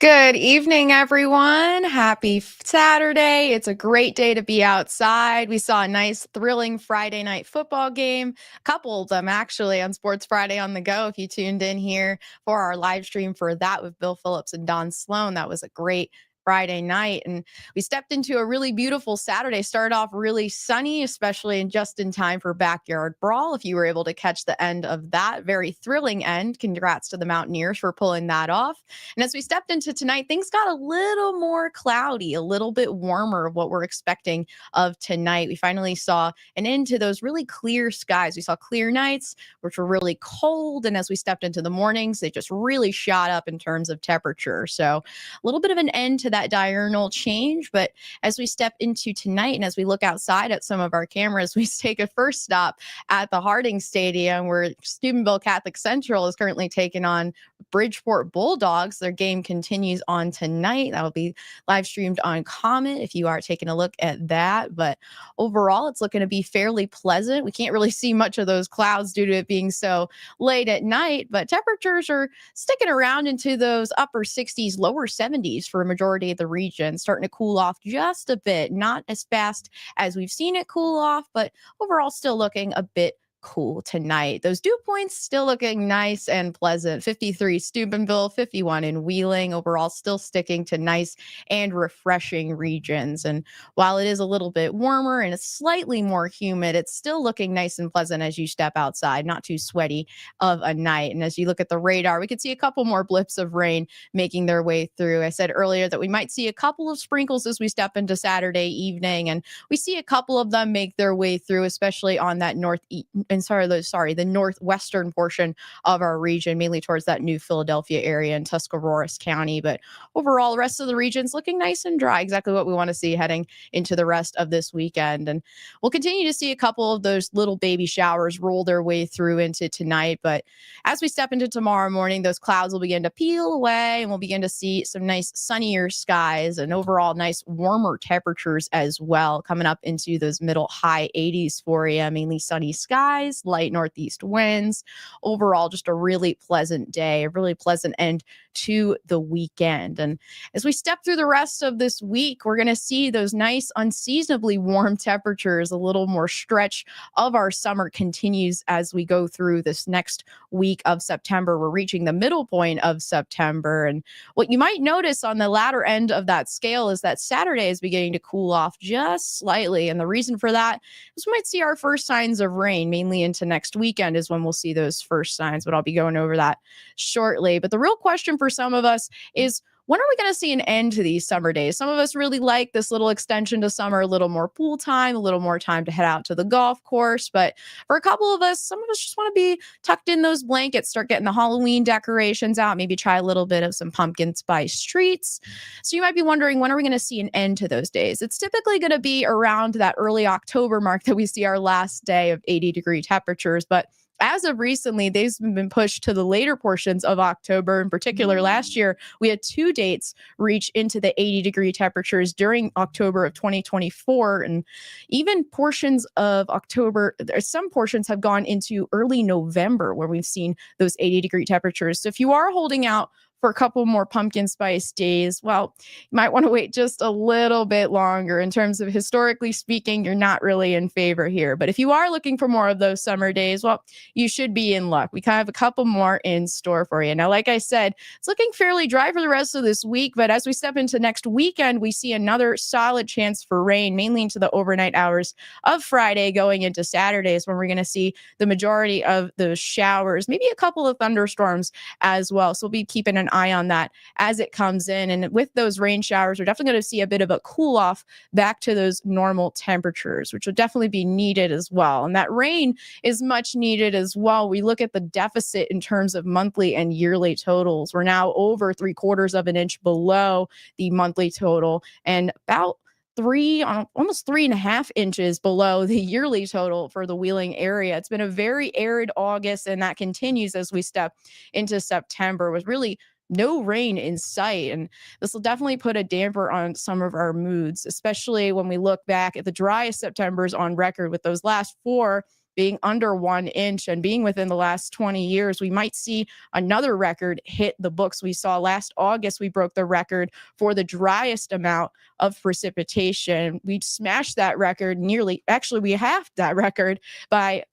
Good evening, everyone. Happy Saturday. It's a great day to be outside. We saw a nice, thrilling Friday night football game, a couple of them actually on Sports Friday on the Go. If you tuned in here for our live stream for that with Bill Phillips and Don Sloan, that was a great Friday night. And we stepped into a really beautiful Saturday. Started off really sunny, especially just in time for Backyard Brawl. If you were able to catch the end of that, very thrilling end. Congrats to the Mountaineers for pulling that off. And as we stepped into tonight, things got a little more cloudy, a little bit warmer of what we're expecting of tonight. We finally saw an end to those really clear skies. We saw clear nights, which were really cold. And as we stepped into the mornings, they just really shot up in terms of temperature. So a little bit of an end to that diurnal change. But as we step into tonight and as we look outside at some of our cameras, we take a first stop at the Harding Stadium where Steubenville Catholic Central is currently taking on Bridgeport Bulldogs. Their game continues on tonight. That will be live streamed on Comet if you are taking a look at that. But overall, it's looking to be fairly pleasant. We can't really see much of those clouds due to it being so late at night, but temperatures are sticking around into those upper 60s, lower 70s for a majority of the region, starting to cool off just a bit, not as fast as we've seen it cool off, but overall still looking a bit cool tonight. Those dew points still looking nice and pleasant. 53 Steubenville, 51 in Wheeling. Overall, still sticking to nice and refreshing regions. And while it is a little bit warmer and it's slightly more humid, it's still looking nice and pleasant as you step outside, not too sweaty of a night. And as you look at the radar, we could see a couple more blips of rain making their way through. I said earlier that we might see a couple of sprinkles as we step into Saturday evening, and we see a couple of them make their way through, especially on that the northwestern portion of our region, mainly towards that New Philadelphia area and Tuscarawas County. But overall, the rest of the region's looking nice and dry, exactly what we want to see heading into the rest of this weekend. And we'll continue to see a couple of those little baby showers roll their way through into tonight. But as we step into tomorrow morning, those clouds will begin to peel away and we'll begin to see some nice sunnier skies and overall nice warmer temperatures as well, coming up into those middle high 80s for you, mainly sunny skies, light northeast winds. Overall, just a really pleasant day, a really pleasant end to the weekend. And as we step through the rest of this week, we're going to see those nice, unseasonably warm temperatures. A little more stretch of our summer continues as we go through this next week of September. We're reaching the middle point of September. And what you might notice on the latter end of that scale is that Saturday is beginning to cool off just slightly. And the reason for that is we might see our first signs of rain, mainly into next weekend is when we'll see those first signs, but I'll be going over that shortly. But the real question for some of us is, when are we going to see an end to these summer days? Some of us really like this little extension to summer, a little more pool time, a little more time to head out to the golf course. But for a couple of us, some of us just want to be tucked in those blankets, start getting the Halloween decorations out, maybe try a little bit of some pumpkin spice treats. So you might be wondering, when are we going to see an end to those days? It's typically going to be around that early October mark that we see our last day of 80-degree temperatures. But as of recently, they've been pushed to the later portions of October. In particular, last year, we had two dates reach into the 80-degree temperatures during October of 2024. And even portions of October, some portions have gone into early November where we've seen those 80-degree temperatures. So if you are holding out for a couple more pumpkin spice days, well, you might want to wait just a little bit longer. In terms of historically speaking, you're not really in favor here. But if you are looking for more of those summer days, well, you should be in luck. We kind of have a couple more in store for you. Now, like I said, it's looking fairly dry for the rest of this week, but as we step into next weekend, we see another solid chance for rain, mainly into the overnight hours of Friday going into Saturdays, when we're going to see the majority of those showers, maybe a couple of thunderstorms as well. So we'll be keeping an eye on that as it comes in. And with those rain showers, we're definitely going to see a bit of a cool off back to those normal temperatures, which will definitely be needed as well. And that rain is much needed as well. We look at the deficit in terms of monthly and yearly totals. We're now over 3/4 of an inch below the monthly total and about almost 3.5 inches below the yearly total for the Wheeling area. It's been a very arid August, and that continues as we step into September with really no rain in sight. And this will definitely put a damper on some of our moods, especially when we look back at the driest Septembers on record, with those last four being under 1 inch and being within the last 20 years, we might see another record hit the books. We saw last August, we broke the record for the driest amount of precipitation. We smashed that record we halved that record by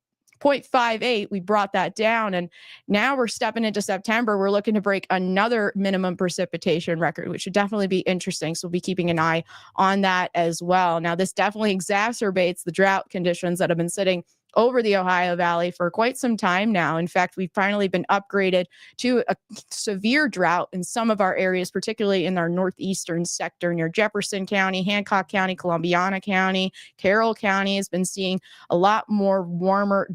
0.58. We brought that down. And now we're stepping into September. We're looking to break another minimum precipitation record, which should definitely be interesting. So we'll be keeping an eye on that as well. Now, this definitely exacerbates the drought conditions that have been sitting over the Ohio Valley for quite some time now. In fact, we've finally been upgraded to a severe drought in some of our areas, particularly in our northeastern sector near Jefferson County, Hancock County, Columbiana County, Carroll County has been seeing a lot more warmer,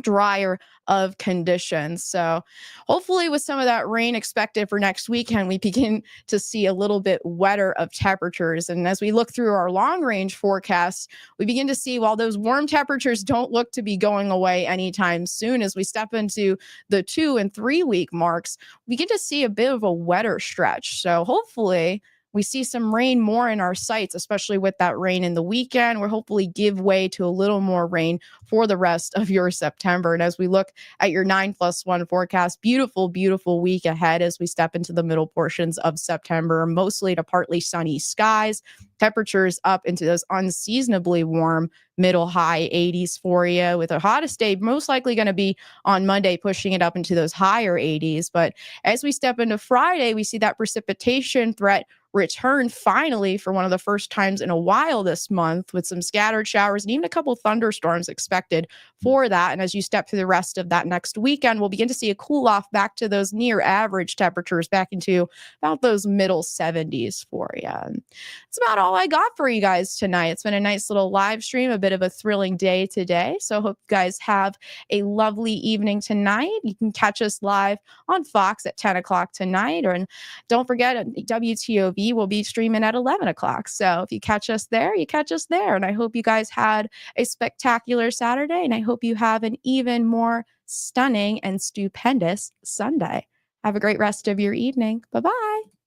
drier of conditions. So hopefully with some of that rain expected for next weekend, we begin to see a little bit wetter of temperatures. And as we look through our long range forecasts, we begin to see while those warm temperatures don't look to be going away anytime soon, as we step into the 2 and 3 week marks, we begin to see a bit of a wetter stretch. So hopefully we see some rain more in our sights, especially with that rain in the weekend. We'll hopefully give way to a little more rain for the rest of your September. And as we look at your 9+1 forecast, beautiful, beautiful week ahead as we step into the middle portions of September, mostly to partly sunny skies. Temperatures up into those unseasonably warm middle high 80s for you, with the hottest day most likely going to be on Monday, pushing it up into those higher 80s. But as we step into Friday, we see that precipitation threat return finally for one of the first times in a while this month, with some scattered showers and even a couple thunderstorms expected for that. And as you step through the rest of that next weekend, we'll begin to see a cool off back to those near average temperatures, back into about those middle 70s for you. That's about all I got for you guys tonight. It's been a nice little live stream, a bit of a thrilling day today. So hope you guys have a lovely evening tonight. You can catch us live on Fox at 10 o'clock tonight. And don't forget, WTOV will be streaming at 11 o'clock. So if you catch us there, you catch us there. And I hope you guys had a spectacular Saturday. And I hope you have an even more stunning and stupendous Sunday. Have a great rest of your evening. Bye-bye.